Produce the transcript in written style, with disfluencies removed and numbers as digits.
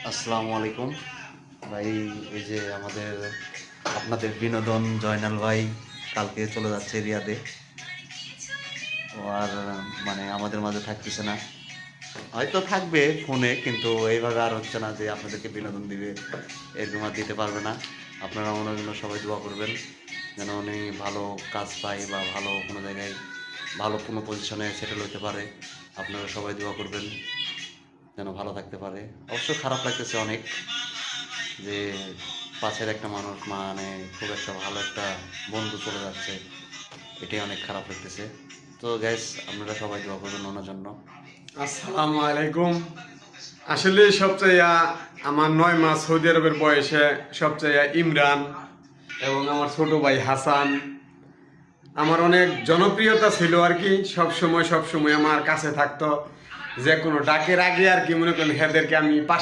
আসসালামু আলাইকুম ভাই। এই যে আমাদের আপনাদের বিনোদন জয়নাল ভাই কালকে চলে যাচ্ছে রিয়াদে। ও আর মানে আমাদের মাঝে থাকতেছে না, হয়তো থাকবে ফোনে, কিন্তু এইভাবে আর হচ্ছে না যে আপনাদেরকে বিনোদন দিবে, এরকম আর দিতে পারবে না। আপনারা ওনার জন্য সবাই দোয়া করবেন যেন উনি ভালো কাজ পায় বা ভালো কোনো জায়গায় ভালো কোনো পজিশনে সেটেল হতে পারে। আপনারা সবাই দোয়া করবেন যেন ভালো থাকতে পারে। অবশ্য খারাপ লাগতেছে অনেক যে পাশের একটা মানুষ, মানে খুব একটা ভালো একটা বন্ধু চলে যাচ্ছে, এটাই অনেক খারাপ লাগতেছে। তো গ্যাস, আপনারা সবাই দোয়া করবেন ওনার জন্য। আসসালামু আলাইকুম। আসলে সবচেয়ে আমার 9 মাস সৌদি আরবের বয়সে সবচেয়ে ইমরান এবং আমার ছোট ভাই হাসান আমার অনেক জনপ্রিয়তা ছিল আর কি। সব সময় আমার কাছে থাকতো, যে কোনো ডাকের আগে আর কি মনে করেন হেদেরকে আমি পাশে